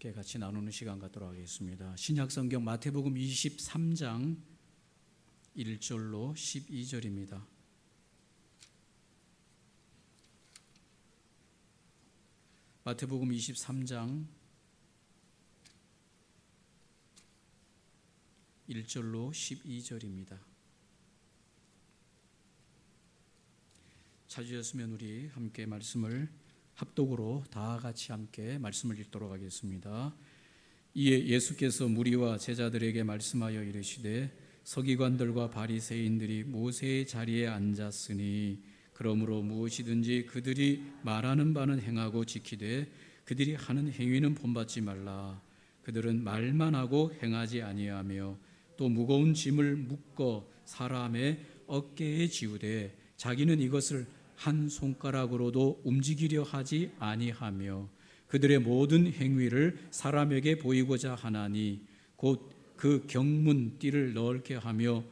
함께 같이 나누는 시간 갖도록 하겠습니다. 신약성경 마태복음 23장 1절로 12절입니다. 마태복음 23장 1절로 12절입니다. 찾으셨으면 우리 함께 말씀을 합독으로 다 같이 함께 말씀을 읽도록 하겠습니다. 이에 예수께서 무리와 제자들에게 말씀하여 이르시되 서기관들과 바리새인들이 모세의 자리에 앉았으니 그러므로 무엇이든지 그들이 말하는 바는 행하고 지키되 그들이 하는 행위는 본받지 말라. 그들은 말만 하고 행하지 아니하며 또 무거운 짐을 묶어 사람의 어깨에 지우되 자기는 이것을 한 손가락으로도 움직이려 하지 아니하며 그들의 모든 행위를 사람에게 보이고자 하나니 곧 그 경문 띠를 넓게 하며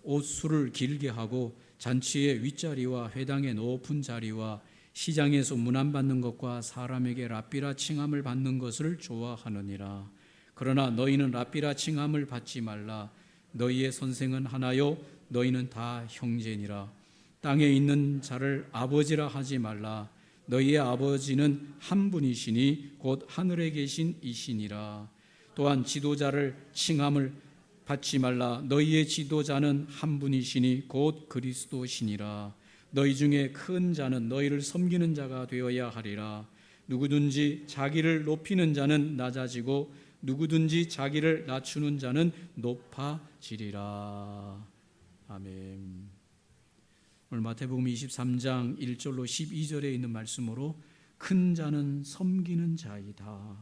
옷수를 길게 하고 잔치의 윗자리와 회당의 높은 자리와 시장에서 문안받는 것과 사람에게 랍비라 칭함을 받는 것을 좋아하느니라. 그러나 너희는 랍비라 칭함을 받지 말라. 너희의 선생은 하나요 너희는 다 형제니라. 땅에 있는 자를 아버지라 하지 말라. 너희의 아버지는 한 분이시니 곧 하늘에 계신 이시니라. 또한 지도자를 칭함을 받지 말라. 너희의 지도자는 한 분이시니 곧 그리스도시니라. 너희 중에 큰 자는 너희를 섬기는 자가 되어야 하리라. 누구든지 자기를 높이는 자는 낮아지고 누구든지 자기를 낮추는 자는 높아지리라. 아멘. 오늘 마태복음 23장 1절로 12절에 있는 말씀으로 큰 자는 섬기는 자이다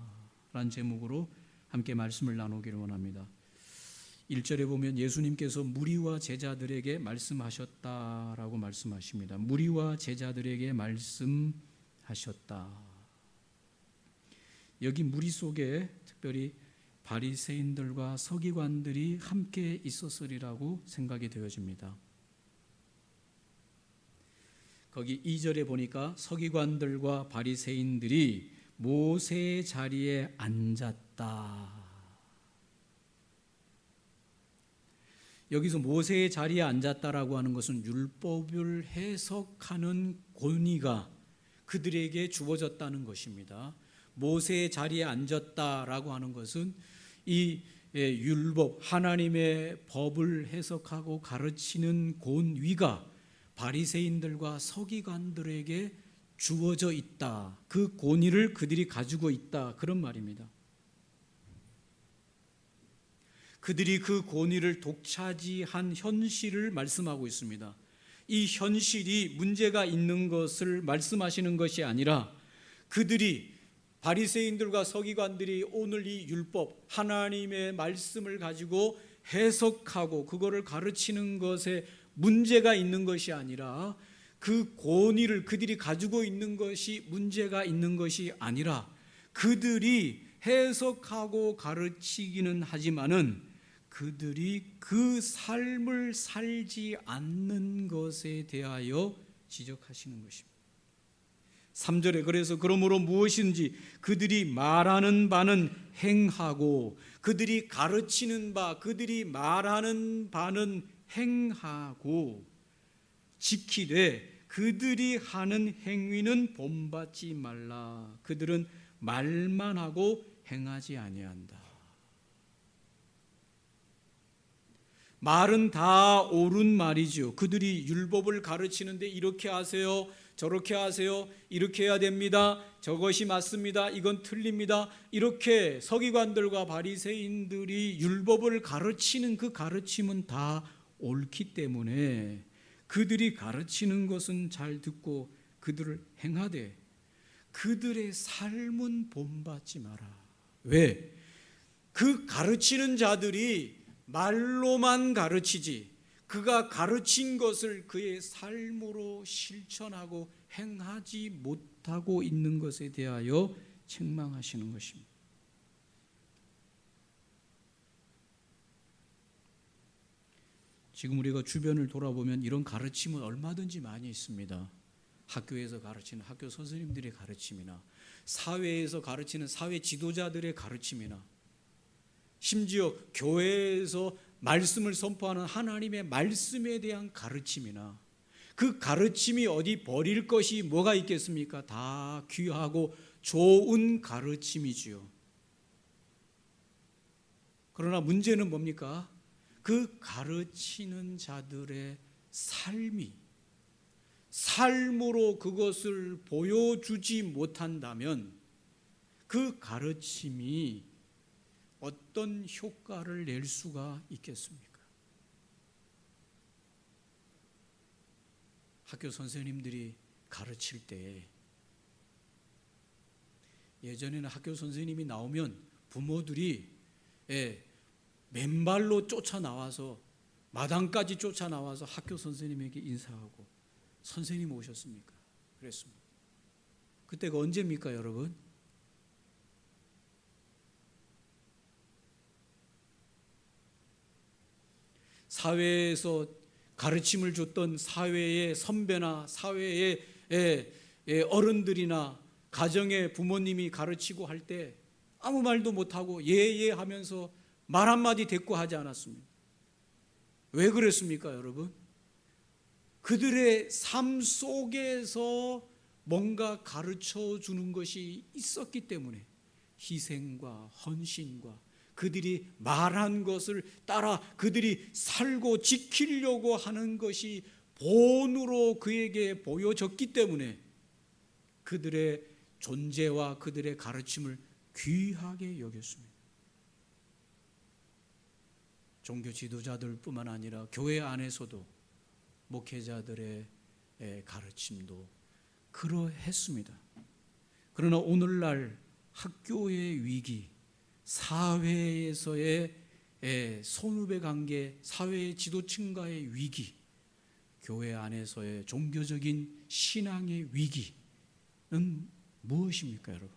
라는 제목으로 함께 말씀을 나누기를 원합니다. 1절에 보면 예수님께서 무리와 제자들에게 말씀하셨다라고 말씀하십니다. 무리와 제자들에게 말씀하셨다. 여기 무리 속에 특별히 바리새인들과 서기관들이 함께 있었으리라고 생각이 되어집니다. 거기 2절에 보니까 서기관들과 바리새인들이 모세의 자리에 앉았다. 여기서 모세의 자리에 앉았다라고 하는 것은 율법을 해석하는 권위가 그들에게 주어졌다는 것입니다. 모세의 자리에 앉았다라고 하는 것은 이 율법, 하나님의 법을 해석하고 가르치는 권위가 바리새인들과 서기관들에게 주어져 있다. 그 권위를 그들이 가지고 있다. 그런 말입니다. 그들이 그 권위를 독차지한 현실을 말씀하고 있습니다. 이 현실이 문제가 있는 것을 말씀하시는 것이 아니라 그들이 바리새인들과 서기관들이 오늘 이 율법, 하나님의 말씀을 가지고 해석하고 그거를 가르치는 것에 문제가 있는 것이 아니라 그 권위를 그들이 가지고 있는 것이 문제가 있는 것이 아니라 그들이 해석하고 가르치기는 하지만은 그들이 그 삶을 살지 않는 것에 대하여 지적하시는 것입니다. 3절에 그래서 그러므로 무엇인지 그들이 말하는 바는 행하고 그들이 가르치는 바 그들이 말하는 바는 행하고 지키되 그들이 하는 행위는 본받지 말라. 그들은 말만 하고 행하지 아니한다. 말은 다 옳은 말이죠. 그들이 율법을 가르치는데 이렇게 하세요, 저렇게 하세요, 이렇게 해야 됩니다, 저것이 맞습니다, 이건 틀립니다. 이렇게 서기관들과 바리새인들이 율법을 가르치는 그 가르침은 다 옳기 때문에 그들이 가르치는 것은 잘 듣고 그들을 행하되 그들의 삶은 본받지 마라. 왜? 그 가르치는 자들이 말로만 가르치지 그가 가르친 것을 그의 삶으로 실천하고 행하지 못하고 있는 것에 대하여 책망하시는 것입니다. 지금 우리가 주변을 돌아보면 이런 가르침은 얼마든지 많이 있습니다. 학교에서 가르치는 학교 선생님들의 가르침이나 사회에서 가르치는 사회 지도자들의 가르침이나 심지어 교회에서 말씀을 선포하는 하나님의 말씀에 대한 가르침이나 그 가르침이 어디 버릴 것이 뭐가 있겠습니까? 다 귀하고 좋은 가르침이지요. 그러나 문제는 뭡니까? 그 가르치는 자들의 삶으로 그것을 보여주지 못한다면 그 가르침이 어떤 효과를 낼 수가 있겠습니까? 학교 선생님들이 가르칠 때 예전에는 학교 선생님이 나오면 부모들이 맨발로 쫓아나와서 마당까지 쫓아나와서 학교 선생님에게 인사하고 선생님 오셨습니까? 그랬습니다. 그때가 언제입니까, 여러분? 사회에서 가르침을 줬던 사회의 선배나 사회의 어른들이나 가정의 부모님이 가르치고 할 때 아무 말도 못하고 예예 하면서 말 한마디 대꾸하지 않았습니다. 왜 그랬습니까, 여러분? 그들의 삶 속에서 뭔가 가르쳐 주는 것이 있었기 때문에 희생과 헌신과 그들이 말한 것을 따라 그들이 살고 지키려고 하는 것이 본으로 그에게 보여졌기 때문에 그들의 존재와 그들의 가르침을 귀하게 여겼습니다. 종교 지도자들뿐만 아니라 교회 안에서도 목회자들의 가르침도 그러했습니다. 그러나 오늘날 학교의 위기, 사회에서의 선후배 관계, 사회의 지도층과의 위기, 교회 안에서의 종교적인 신앙의 위기는 무엇입니까, 여러분?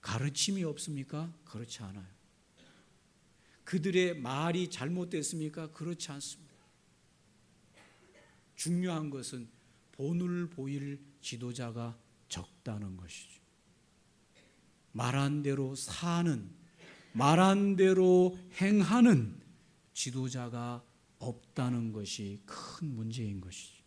가르침이 없습니까? 그렇지 않아요. 그들의 말이 잘못됐습니까? 그렇지 않습니다. 중요한 것은 본을 보일 지도자가 적다는 것이죠. 말한 대로 사는, 말한 대로 행하는 지도자가 없다는 것이 큰 문제인 것이죠.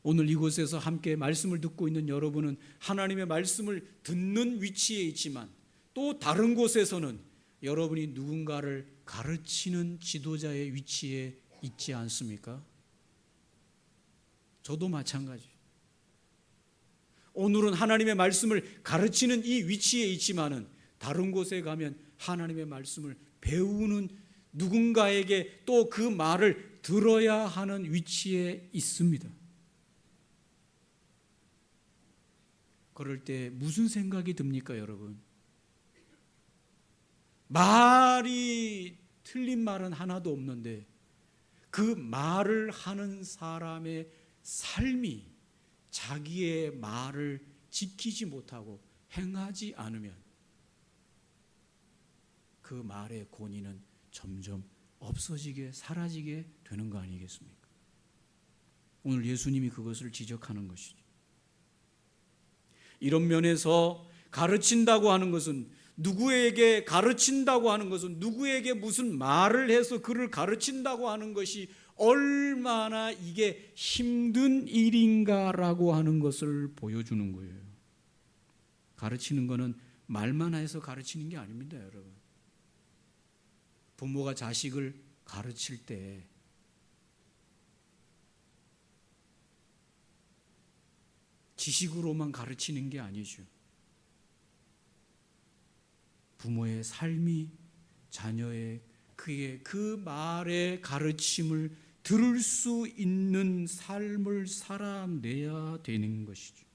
오늘 이곳에서 함께 말씀을 듣고 있는 여러분은 하나님의 말씀을 듣는 위치에 있지만 또 다른 곳에서는 여러분이 누군가를 가르치는 지도자의 위치에 있지 않습니까? 저도 마찬가지예요. 오늘은 하나님의 말씀을 가르치는 이 위치에 있지만은 다른 곳에 가면 하나님의 말씀을 배우는 누군가에게 또 그 말을 들어야 하는 위치에 있습니다. 그럴 때 무슨 생각이 듭니까, 여러분? 말이 틀린 말은 하나도 없는데 그 말을 하는 사람의 삶이 자기의 말을 지키지 못하고 행하지 않으면 그 말의 권위는 점점 없어지게 사라지게 되는 거 아니겠습니까? 오늘 예수님이 그것을 지적하는 것이죠. 이런 면에서 가르친다고 하는 것은 누구에게 가르친다고 하는 것은 누구에게 무슨 말을 해서 그를 가르친다고 하는 것이 얼마나 이게 힘든 일인가라고 하는 것을 보여주는 거예요. 가르치는 것은 말만 해서 가르치는 게 아닙니다, 여러분. 부모가 자식을 가르칠 때 지식으로만 가르치는 게 아니죠. 부모의 삶이 자녀의 그의 그 말의 가르침을 들을 수 있는 삶을 살아내야 되는 것이죠.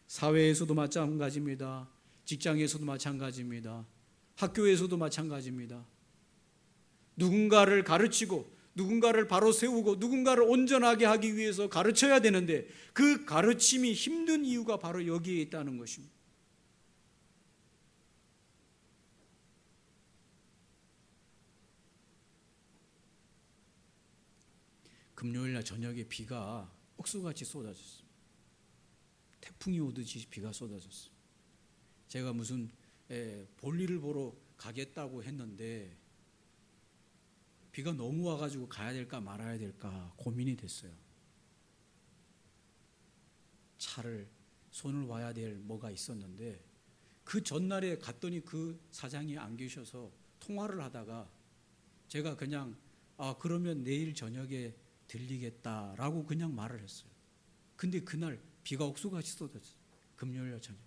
사회에서도 마찬가지입니다. 직장에서도 마찬가지입니다. 학교에서도 마찬가지입니다. 누군가를 가르치고 누군가를 바로 세우고 누군가를 온전하게 하기 위해서 가르쳐야 되는데 그 가르침이 힘든 이유가 바로 여기에 있다는 것입니다. 금요일날 저녁에 비가 억수같이 쏟아졌어요. 태풍이 오듯이 비가 쏟아졌어요. 제가 무슨 볼일을 보러 가겠다고 했는데 비가 너무 와가지고 가야 될까 말아야 될까 고민이 됐어요. 차를 손을 와야 될 뭐가 있었는데 그 전날에 갔더니 그 사장이 안 계셔서 통화를 하다가 제가 그냥 그러면 내일 저녁에 들리겠다라고 그냥 말을 했어요. 근데 그날 비가 옥수같이 쏟아졌어요. 금요일 저녁.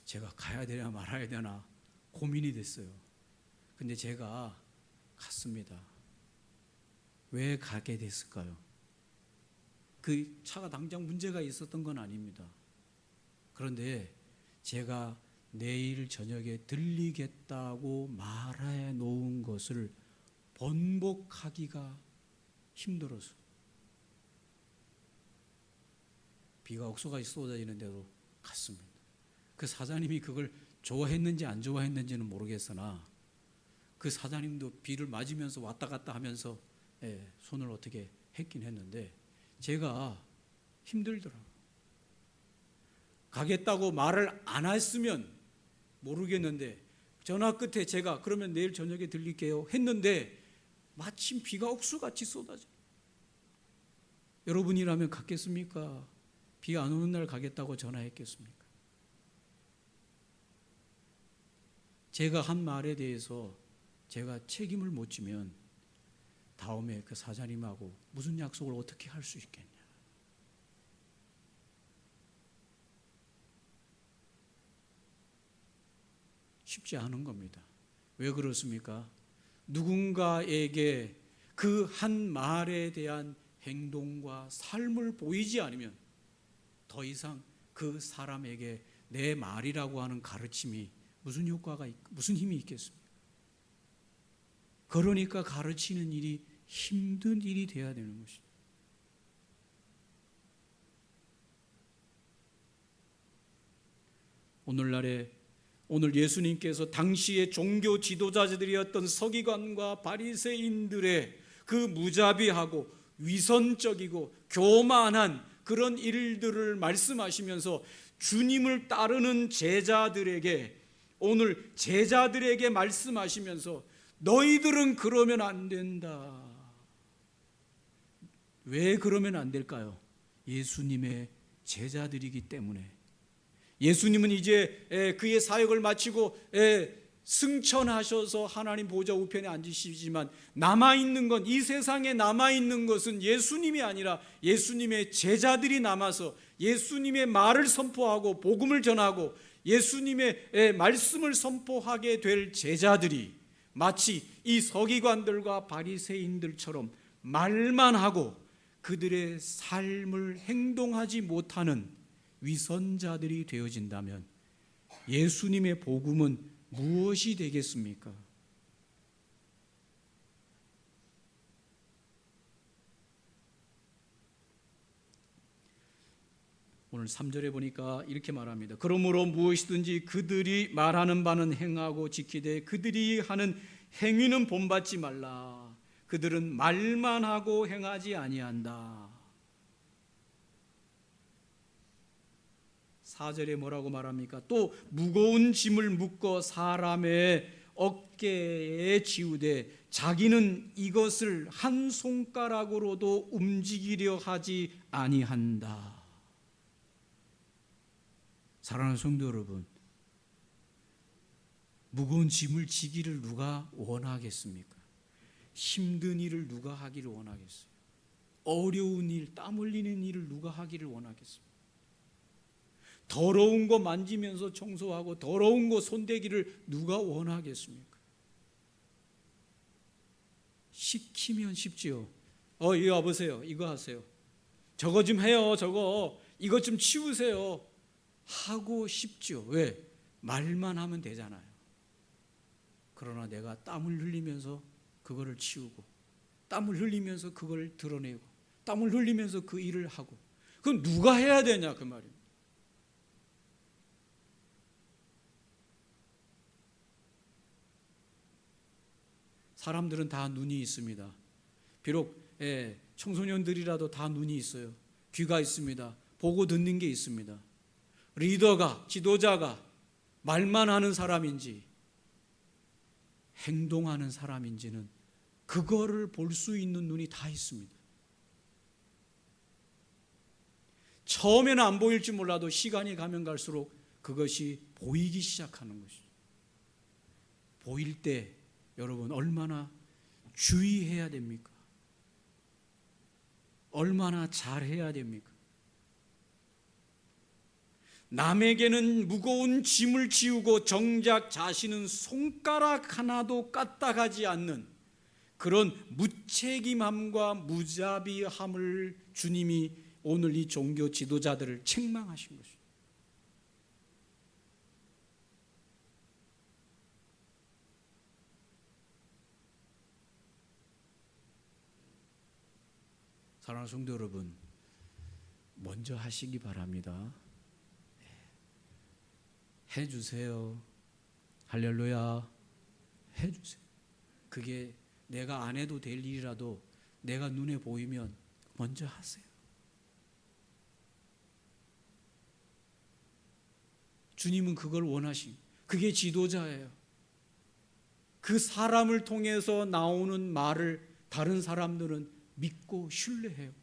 제가 가야 되나 말아야 되나 고민이 됐어요. 근데 제가 갔습니다. 왜 가게 됐을까요? 그 차가 당장 문제가 있었던 건 아닙니다. 그런데 제가 내일 저녁에 들리겠다고 말해 놓은 것을 번복하기가 힘들어서 비가 옥수같이 쏟아지는데도 갔습니다. 그 사장님이 그걸 좋아했는지 안 좋아했는지는 모르겠으나 그 사장님도 비를 맞으면서 왔다 갔다 하면서 손을 어떻게 했긴 했는데 제가 힘들더라고요. 가겠다고 말을 안 했으면 모르겠는데 전화 끝에 제가 그러면 내일 저녁에 들릴게요 했는데 마침 비가 옥수같이 쏟아져. 여러분이라면 갔겠습니까? 비 안 오는 날 가겠다고 전화했겠습니까? 제가 한 말에 대해서 제가 책임을 못 지면 다음에 그 사장님하고 무슨 약속을 어떻게 할 수 있겠냐. 쉽지 않은 겁니다. 왜 그렇습니까? 누군가에게 그 한 말에 대한 행동과 삶을 보이지 않으면 더 이상 그 사람에게 내 말이라고 하는 가르침이 무슨 효과가 무슨 힘이 있겠습니까? 그러니까 가르치는 일이 힘든 일이 되어야 되는 것입니다. 오늘 예수님께서 당시의 종교 지도자들이었던 서기관과 바리새인들의 그 무자비하고 위선적이고 교만한 그런 일들을 말씀하시면서 주님을 따르는 제자들에게 오늘 제자들에게 말씀하시면서 너희들은 그러면 안 된다. 왜 그러면 안 될까요? 예수님의 제자들이기 때문에. 예수님은 이제 그의 사역을 마치고 승천하셔서 하나님 보좌 우편에 앉으시지만 남아있는 건 이 세상에 남아있는 것은 예수님이 아니라 예수님의 제자들이 남아서 예수님의 말을 선포하고 복음을 전하고 예수님의 말씀을 선포하게 될 제자들이 마치 이 서기관들과 바리새인들처럼 말만 하고 그들의 삶을 행동하지 못하는 위선자들이 되어진다면 예수님의 복음은 무엇이 되겠습니까? 오늘 3절에 보니까 이렇게 말합니다. 그러므로 무엇이든지 그들이 말하는 바는 행하고 지키되 그들이 하는 행위는 본받지 말라. 그들은 말만 하고 행하지 아니한다. 4절에 뭐라고 말합니까? 또 무거운 짐을 묶어 사람의 어깨에 지우되 자기는 이것을 한 손가락으로도 움직이려 하지 아니한다. 사랑하는 성도 여러분, 무거운 짐을 지기를 누가 원하겠습니까? 힘든 일을 누가 하기를 원하겠어요? 어려운 일, 땀 흘리는 일을 누가 하기를 원하겠습니까? 더러운 거 만지면서 청소하고 더러운 거 손대기를 누가 원하겠습니까? 시키면 쉽지요. 이거 와보세요. 이거 하세요. 저거 좀 해요. 이거 좀 치우세요. 하고 싶죠. 왜? 말만 하면 되잖아요. 그러나 내가 땀을 흘리면서 그거를 치우고 땀을 흘리면서 그걸 드러내고 땀을 흘리면서 그 일을 하고 그럼 누가 해야 되냐 그 말입니다. 사람들은 다 눈이 있습니다. 비록 청소년들이라도 다 눈이 있어요. 귀가 있습니다. 보고 듣는 게 있습니다. 리더가, 지도자가 말만 하는 사람인지 행동하는 사람인지는 그거를 볼 수 있는 눈이 다 있습니다. 처음에는 안 보일지 몰라도 시간이 가면 갈수록 그것이 보이기 시작하는 것이죠. 보일 때 여러분 얼마나 주의해야 됩니까? 얼마나 잘해야 됩니까? 남에게는 무거운 짐을 지우고 정작 자신은 손가락 하나도 까딱하지 않는 그런 무책임함과 무자비함을 주님이 오늘 이 종교 지도자들을 책망하신 것입니다. 사랑하는 성도 여러분, 먼저 하시기 바랍니다. 해주세요. 할렐루야. 해주세요. 그게 내가 안 해도 될 일이라도 내가 눈에 보이면 먼저 하세요. 주님은 그걸 원하신, 그게 지도자예요. 그 사람을 통해서 나오는 말을 다른 사람들은 믿고 신뢰해요.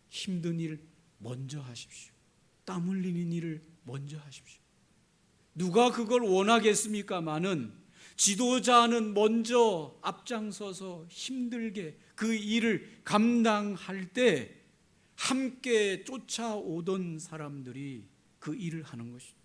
힘든 일 먼저 하십시오. 땀 흘리는 일을 먼저 하십시오. 누가 그걸 원하겠습니까마는 지도자는 먼저 앞장서서 힘들게 그 일을 감당할 때 함께 쫓아오던 사람들이 그 일을 하는 것입니다.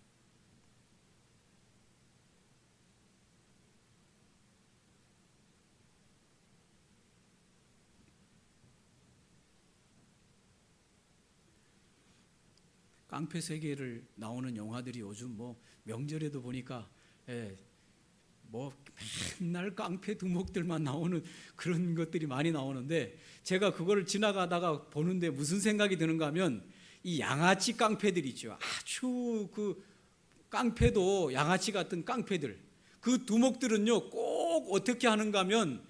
깡패 세계를 나오는 영화들이 요즘 명절에도 보니까 맨날 깡패 두목들만 나오는 그런 것들이 많이 나오는데, 제가 그거를 지나가다가 보는데 무슨 생각이 드는가 하면 이 양아치 깡패들 있죠. 아주 그 깡패도 양아치 같은 깡패들, 그 두목들은요 꼭 어떻게 하는가 하면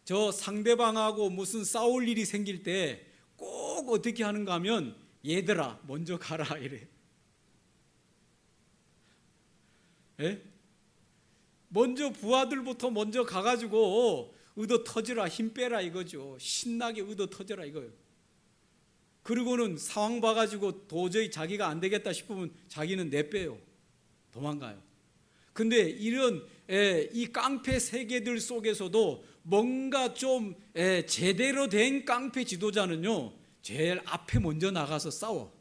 저 상대방하고 무슨 싸울 일이 생길 때 꼭 어떻게 하는가 하면 얘들아 먼저 가라 이래. 먼저 부하들부터 먼저 가가지고 얻어 터져라, 힘 빼라 이거죠. 신나게 얻어 터져라 이거예요. 그리고는 상황 봐가지고 도저히 자기가 안 되겠다 싶으면 자기는 내빼요. 도망가요. 근데 이런 이 깡패 세계들 속에서도 뭔가 좀 제대로 된 깡패 지도자는요 제일 앞에 먼저 나가서 싸워.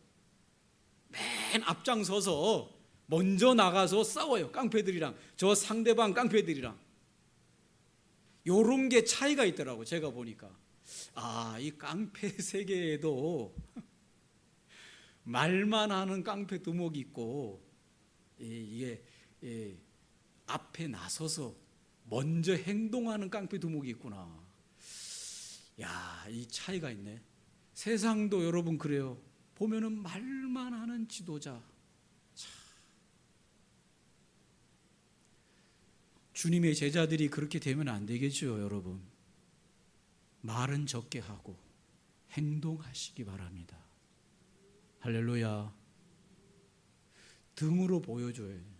맨 앞장서서 먼저 나가서 싸워요. 깡패들이랑, 저 상대방 깡패들이랑. 요런 게 차이가 있더라고. 제가 보니까 이 깡패 세계에도 말만 하는 깡패 두목이 있고 이게 앞에 나서서 먼저 행동하는 깡패 두목이 있구나. 이 차이가 있네. 세상도 여러분 그래요. 보면은 말만 하는 지도자. 주님의 제자들이 그렇게 되면 안 되겠죠, 여러분. 말은 적게 하고 행동하시기 바랍니다. 할렐루야. 등으로 보여줘야 돼요.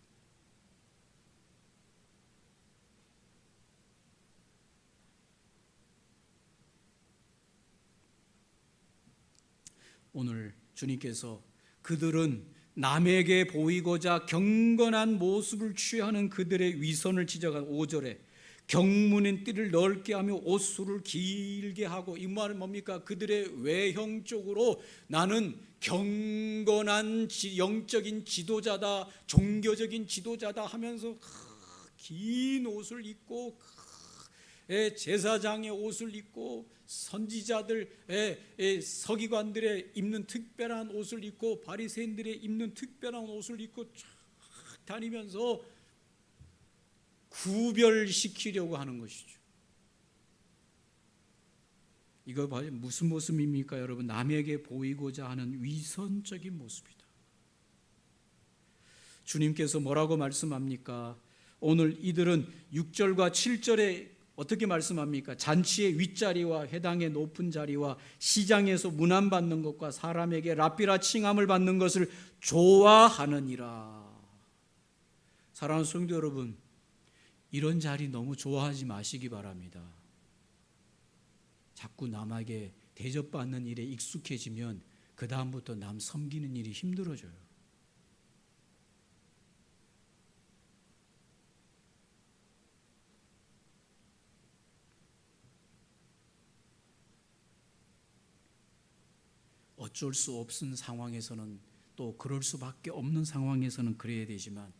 오늘 주님께서 그들은 남에게 보이고자 경건한 모습을 취하는 그들의 위선을 지적한 5절에 경문인 띠를 넓게 하며 옷수를 길게 하고, 이 말은 뭡니까? 그들의 외형적으로 나는 경건한 영적인 지도자다, 종교적인 지도자다 하면서 긴 옷을 입고 제사장의 옷을 입고 선지자들, 서기관들의 입는 특별한 옷을 입고 바리새인들의 입는 특별한 옷을 입고 쫙 다니면서 구별시키려고 하는 것이죠. 이거 무슨 모습입니까, 여러분? 남에게 보이고자 하는 위선적인 모습이다. 주님께서 뭐라고 말씀합니까? 오늘 이들은 6절과 7절에 어떻게 말씀합니까? 잔치의 윗자리와 회당의 높은 자리와 시장에서 문안받는 것과 사람에게 랍비라 칭함을 받는 것을 좋아하느니라. 사랑하는 성도 여러분, 이런 자리 너무 좋아하지 마시기 바랍니다. 자꾸 남에게 대접받는 일에 익숙해지면 그 다음부터 남 섬기는 일이 힘들어져요. 어쩔 수 없는 상황에서는, 또 그럴 수밖에 없는 상황에서는 그래야 되지만,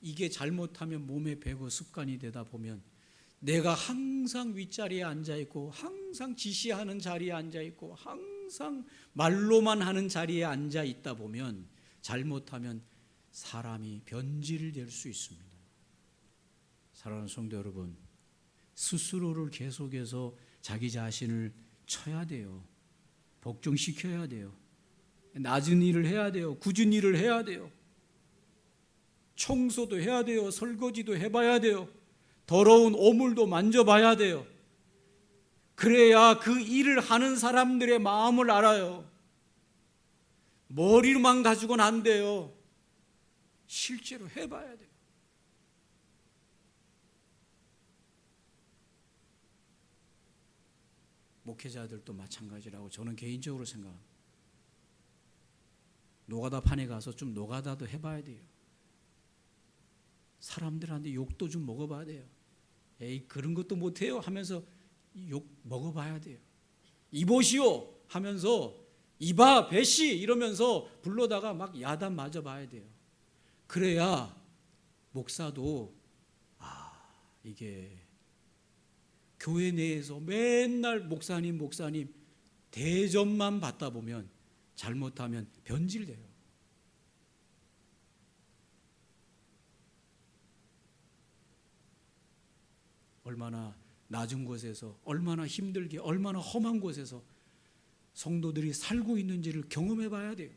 이게 잘못하면 몸에 배고 습관이 되다 보면 내가 항상 윗자리에 앉아있고 항상 지시하는 자리에 앉아있고 항상 말로만 하는 자리에 앉아있다 보면 잘못하면 사람이 변질될 수 있습니다. 사랑하는 성도 여러분, 스스로를 계속해서 자기 자신을 쳐야 돼요. 복종시켜야 돼요. 낮은 일을 해야 돼요. 굳은 일을 해야 돼요. 청소도 해야 돼요. 설거지도 해봐야 돼요. 더러운 오물도 만져봐야 돼요. 그래야 그 일을 하는 사람들의 마음을 알아요. 머리만 가지고는 안 돼요. 실제로 해봐야 돼요. 목회자들도 마찬가지라고 저는 개인적으로 생각합니다. 노가다판에 가서 좀 노가다도 해봐야 돼요. 사람들한테 욕도 좀 먹어봐야 돼요. 에이, 그런 것도 못해요 하면서 욕 먹어봐야 돼요. 이보시오 하면서 이봐 배씨 이러면서 불러다가 막 야단 맞아봐야 돼요. 그래야 목사도 이게 교회 내에서 맨날 목사님 대접만 받다 보면 잘못하면 변질돼요. 얼마나 낮은 곳에서, 얼마나 힘들게, 얼마나 험한 곳에서 성도들이 살고 있는지를 경험해 봐야 돼요.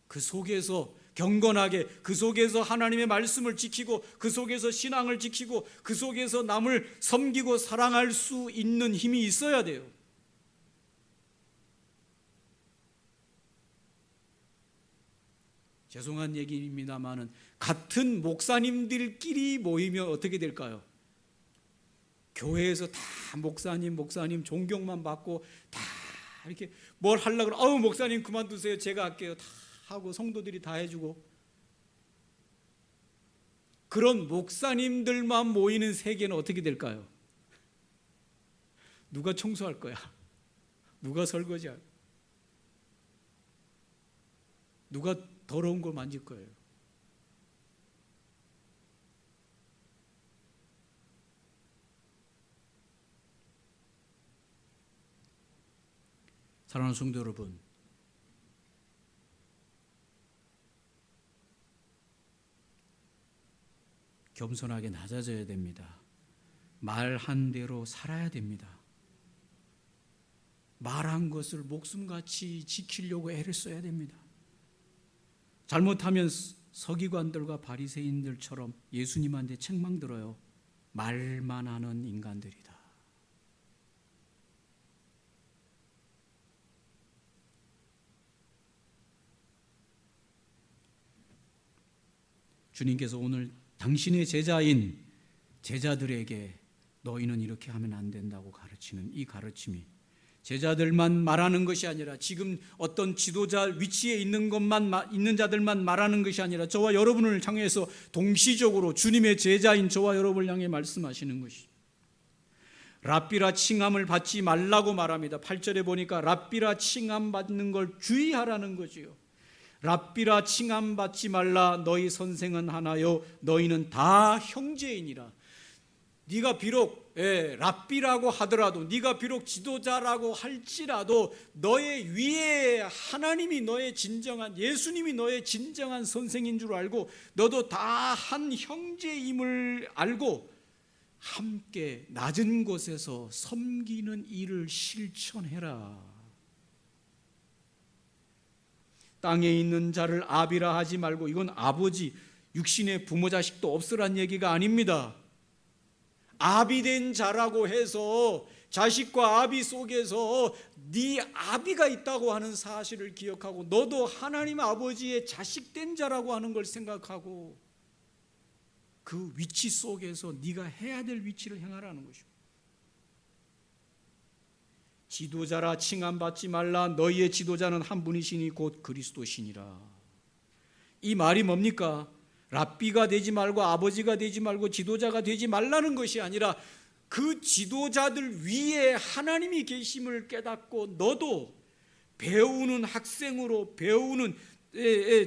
그 속에서 경건하게, 그 속에서 하나님의 말씀을 지키고, 그 속에서 신앙을 지키고, 그 속에서 남을 섬기고 사랑할 수 있는 힘이 있어야 돼요. 죄송한 얘기입니다만은 같은 목사님들끼리 모이면 어떻게 될까요? 교회에서 다 목사님 존경만 받고 다 이렇게 뭘 하려고 그러면 목사님 그만두세요. 제가 할게요. 다 하고 성도들이 다 해주고, 그런 목사님들만 모이는 세계는 어떻게 될까요? 누가 청소할 거야? 누가 설거지할 거야? 누가 더러운 걸 만질 거예요? 사랑하는 성도 여러분, 겸손하게 낮아져야 됩니다. 말한 대로 살아야 됩니다. 말한 것을 목숨같이 지키려고 애를 써야 됩니다. 잘못하면 서기관들과 바리새인들처럼 예수님한테 책망 들어요. 말만 하는 인간들이다. 주님께서 오늘 당신의 제자인 제자들에게 너희는 이렇게 하면 안 된다고 가르치는 이 가르침이 제자들만 말하는 것이 아니라, 지금 어떤 지도자 위치에 있는 자들만 말하는 것이 아니라 저와 여러분을 향해서 동시적으로 주님의 제자인 저와 여러분을 향해 말씀하시는 것이, 랍비라 칭함을 받지 말라고 말합니다. 8절에 보니까 랍비라 칭함 받는 걸 주의하라는 거지요. 랍비라 칭함 받지 말라. 너희 선생은 하나요 너희는 다 형제이니라. 네가 비록 랍비라고 하더라도, 네가 비록 지도자라고 할지라도 너의 위에 하나님이 너의 진정한, 예수님이 너의 진정한 선생인 줄 알고, 너도 다 한 형제임을 알고 함께 낮은 곳에서 섬기는 일을 실천해라. 땅에 있는 자를 아비라 하지 말고, 이건 아버지, 육신의 부모 자식도 없으란 얘기가 아닙니다. 아비 된 자라고 해서 자식과 아비 속에서 네 아비가 있다고 하는 사실을 기억하고, 너도 하나님 아버지의 자식 된 자라고 하는 걸 생각하고, 그 위치 속에서 네가 해야 될 위치를 행하라는 것입니다. 지도자라 칭함받지 말라. 너희의 지도자는 한 분이시니 곧 그리스도시니라. 이 말이 뭡니까? 랍비가 되지 말고 아버지가 되지 말고 지도자가 되지 말라는 것이 아니라, 그 지도자들 위에 하나님이 계심을 깨닫고 너도 배우는 학생으로, 배우는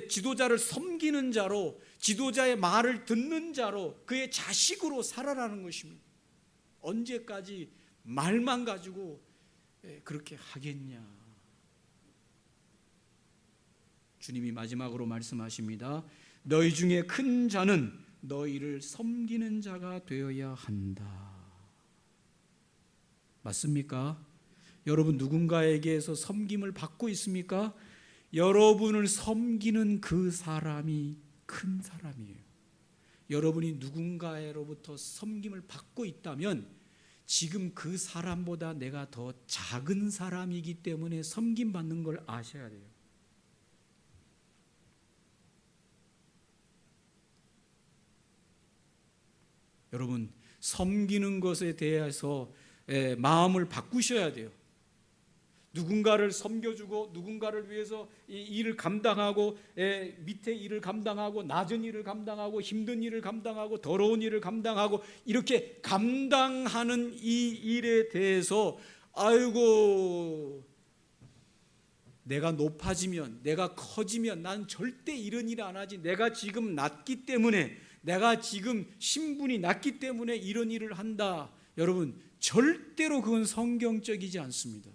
지도자를 섬기는 자로, 지도자의 말을 듣는 자로, 그의 자식으로 살아라는 것입니다. 언제까지 말만 가지고 그렇게 하겠냐. 주님이 마지막으로 말씀하십니다. 너희 중에 큰 자는 너희를 섬기는 자가 되어야 한다. 맞습니까? 여러분 누군가에게서 섬김을 받고 있습니까? 여러분을 섬기는 그 사람이 큰 사람이에요. 여러분이 누군가로부터 섬김을 받고 있다면 지금 그 사람보다 내가 더 작은 사람이기 때문에 섬김받는 걸 아셔야 돼요. 여러분 섬기는 것에 대해서 마음을 바꾸셔야 돼요. 누군가를 섬겨주고, 누군가를 위해서 이 일을 감당하고, 밑에 일을 감당하고, 낮은 일을 감당하고, 힘든 일을 감당하고, 더러운 일을 감당하고, 이렇게 감당하는 이 일에 대해서 아이고 내가 높아지면, 내가 커지면 난 절대 이런 일 안 하지, 내가 지금 낮기 때문에, 내가 지금 신분이 낮기 때문에 이런 일을 한다. 여러분 절대로 그건 성경적이지 않습니다.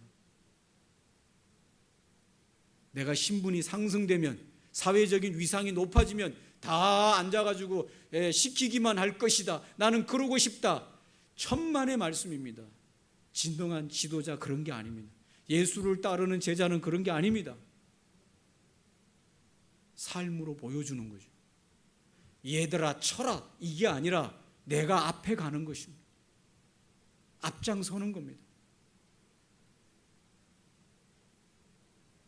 내가 신분이 상승되면, 사회적인 위상이 높아지면 다 앉아가지고 시키기만 할 것이다. 나는 그러고 싶다. 천만의 말씀입니다. 진정한 지도자 그런 게 아닙니다. 예수를 따르는 제자는 그런 게 아닙니다. 삶으로 보여주는 거죠. 얘들아 쳐라, 이게 아니라 내가 앞에 가는 것입니다. 앞장서는 겁니다.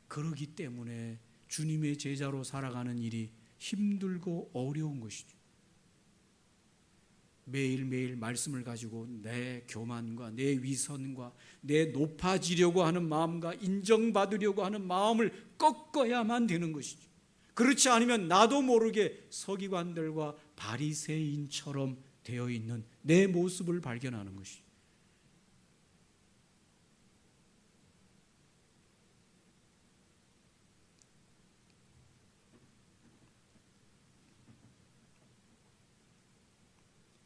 그러기 때문에 주님의 제자로 살아가는 일이 힘들고 어려운 것이죠. 매일매일 말씀을 가지고 내 교만과 내 위선과 내 높아지려고 하는 마음과 인정받으려고 하는 마음을 꺾어야만 되는 것이죠. 그렇지 않으면 나도 모르게 서기관들과 바리새인처럼 되어 있는 내 모습을 발견하는 것이죠.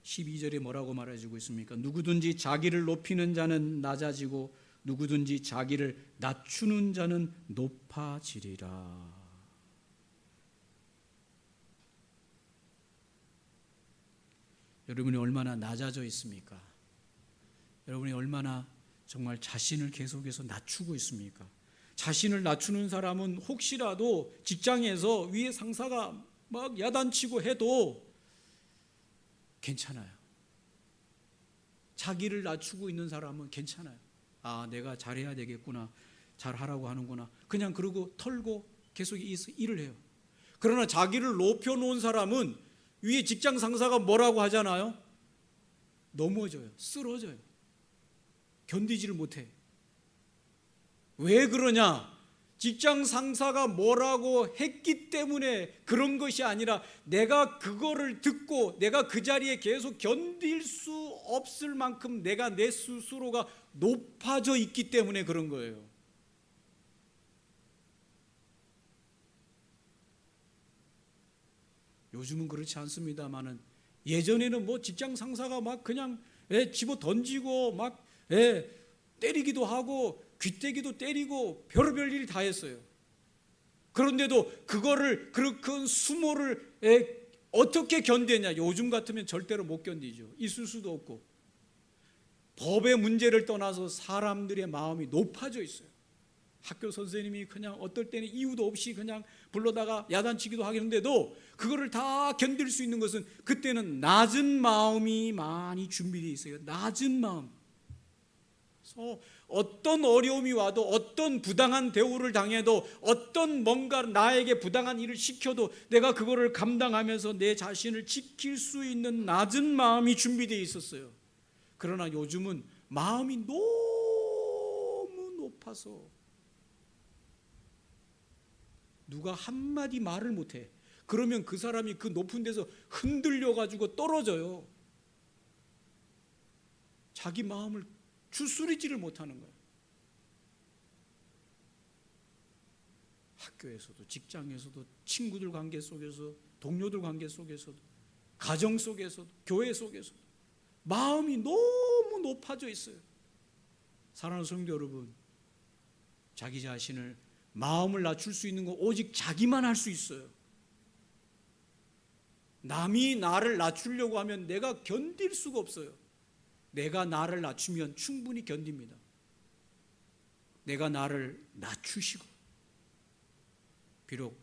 12절에 뭐라고 말해주고 있습니까? 누구든지 자기를 높이는 자는 낮아지고 누구든지 자기를 낮추는 자는 높아지리라. 여러분이 얼마나 낮아져 있습니까? 여러분이 얼마나 정말 자신을 계속해서 낮추고 있습니까? 자신을 낮추는 사람은 혹시라도 직장에서 위에 상사가 막 야단치고 해도 괜찮아요. 자기를 낮추고 있는 사람은 괜찮아요. 아, 내가 잘해야 되겠구나, 잘하라고 하는구나, 그냥 그러고 털고 계속 일을 해요. 그러나 자기를 높여놓은 사람은 위에 직장 상사가 뭐라고 하잖아요. 넘어져요. 쓰러져요. 견디지를 못해. 왜 그러냐? 직장 상사가 뭐라고 했기 때문에 그런 것이 아니라 내가 그거를 듣고 내가 그 자리에 계속 견딜 수 없을 만큼 내가 내 스스로가 높아져 있기 때문에 그런 거예요. 요즘은 그렇지 않습니다만은 예전에는 뭐 직장 상사가 막 그냥 집어 던지고 막 때리기도 하고 귀때기도 때리고 별의별 일 다 했어요. 그런데도 그거를 그런 수모를 어떻게 견디냐? 요즘 같으면 절대로 못 견디죠. 있을 수도 없고. 법의 문제를 떠나서 사람들의 마음이 높아져 있어요. 학교 선생님이 그냥 어떨 때는 이유도 없이 그냥 불러다가 야단치기도 하겠는데도 그거를 다 견딜 수 있는 것은 그때는 낮은 마음이 많이 준비되어 있어요. 낮은 마음. 그래서 어떤 어려움이 와도, 어떤 부당한 대우를 당해도, 어떤 뭔가 나에게 부당한 일을 시켜도 내가 그거를 감당하면서 내 자신을 지킬 수 있는 낮은 마음이 준비되어 있었어요. 그러나 요즘은 마음이 너무 높아서 누가 한마디 말을 못해. 그러면 그 사람이 그 높은 데서 흔들려가지고 떨어져요. 자기 마음을 추스리지를 못하는 거예요. 학교에서도, 직장에서도, 친구들 관계 속에서, 동료들 관계 속에서도, 가정 속에서도, 교회 속에서도 마음이 너무 높아져 있어요. 사랑하는 성도 여러분, 자기 자신을 마음을 낮출 수 있는 건 오직 자기만 할 수 있어요. 남이 나를 낮추려고 하면 내가 견딜 수가 없어요. 내가 나를 낮추면 충분히 견딥니다. 내가 나를 낮추시고, 비록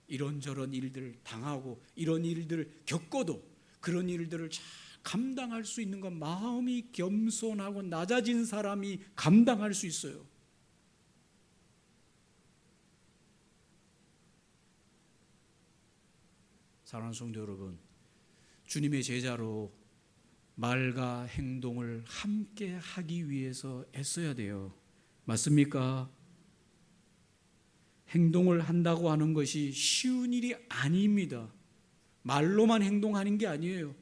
이런저런 일들을 당하고 이런 일들을 겪어도 그런 일들을 잘 감당할 수 있는 건 마음이 겸손하고 낮아진 사람이 감당할 수 있어요. 사랑하는 성도 여러분, 주님의 제자로 말과 행동을 함께 하기 위해서 애써야 돼요. 맞습니까? 행동을 한다고 하는 것이 쉬운 일이 아닙니다. 말로만 행동하는 게 아니에요.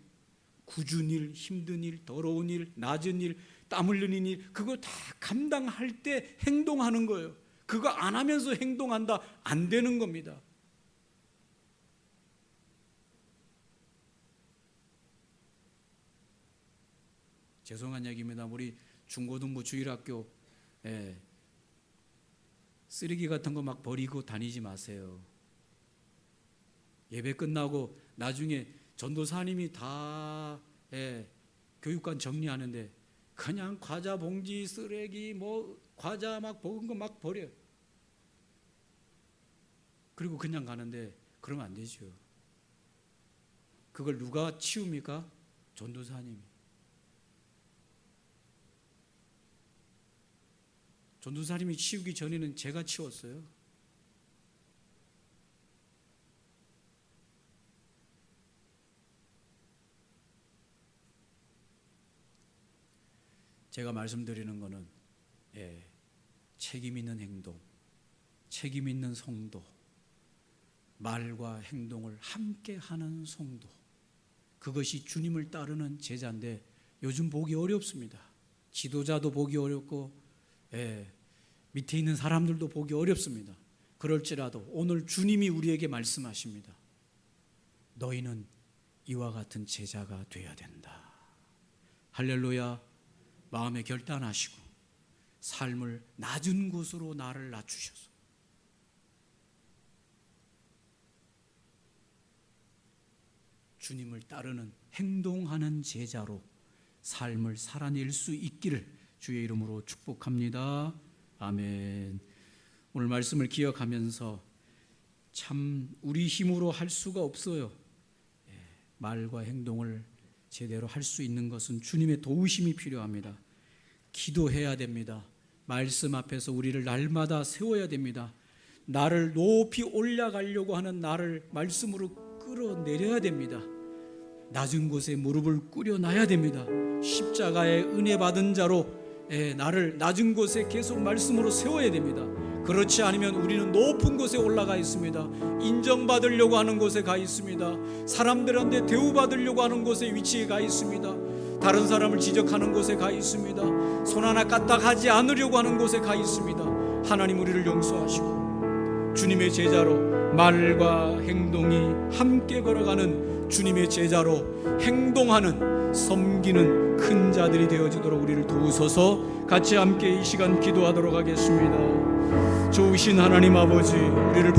굳은 일, 힘든 일, 더러운 일, 낮은 일, 땀 흘리는 일, 그거 다 감당할 때 행동하는 거예요. 그거 안 하면서 행동한다, 안 되는 겁니다. 죄송한 얘기입니다. 우리 중고등부 주일학교 쓰레기 같은 거 막 버리고 다니지 마세요. 예배 끝나고 나중에 전도사님이 다 교육관 정리하는데 그냥 과자 봉지, 쓰레기, 과자 막 먹은 거 막 버려요. 그리고 그냥 가는데 그러면 안 되죠. 그걸 누가 치웁니까? 전도사님이. 전도사님이 치우기 전에는 제가 치웠어요. 제가 말씀드리는 것은 책임 있는 행동, 책임 있는 성도, 말과 행동을 함께 하는 성도, 그것이 주님을 따르는 제자인데 요즘 보기 어렵습니다. 지도자도 보기 어렵고 밑에 있는 사람들도 보기 어렵습니다. 그럴지라도 오늘 주님이 우리에게 말씀하십니다. 너희는 이와 같은 제자가 되어야 된다. 할렐루야. 마음에 결단하시고 삶을 낮은 곳으로 나를 낮추셔서 주님을 따르는 행동하는 제자로 삶을 살아낼 수 있기를 주의 이름으로 축복합니다. 아멘. 오늘 말씀을 기억하면서 참 우리 힘으로 할 수가 없어요. 말과 행동을 제대로 할 수 있는 것은 주님의 도우심이 필요합니다. 기도해야 됩니다. 말씀 앞에서 우리를 날마다 세워야 됩니다. 나를 높이 올라가려고 하는 나를 말씀으로 끌어내려야 됩니다. 낮은 곳에 무릎을 꿇여놔야 됩니다. 십자가의 은혜 받은 자로 나를 낮은 곳에 계속 말씀으로 세워야 됩니다. 그렇지 않으면 우리는 높은 곳에 올라가 있습니다. 인정받으려고 하는 곳에 가 있습니다. 사람들한테 대우받으려고 하는 곳에 위치해 가 있습니다. 다른 사람을 지적하는 곳에 가 있습니다. 손 하나 까딱하지 않으려고 하는 곳에 가 있습니다. 하나님 우리를 용서하시고 주님의 제자로 말과 행동이 함께 걸어가는 주님의 제자로 행동하는 섬기는 큰 자들이 되어지도록 우리를 도우소서. 같이 함께 이 시간 기도하도록 하겠습니다. 좋으신 하나님 아버지, 우리를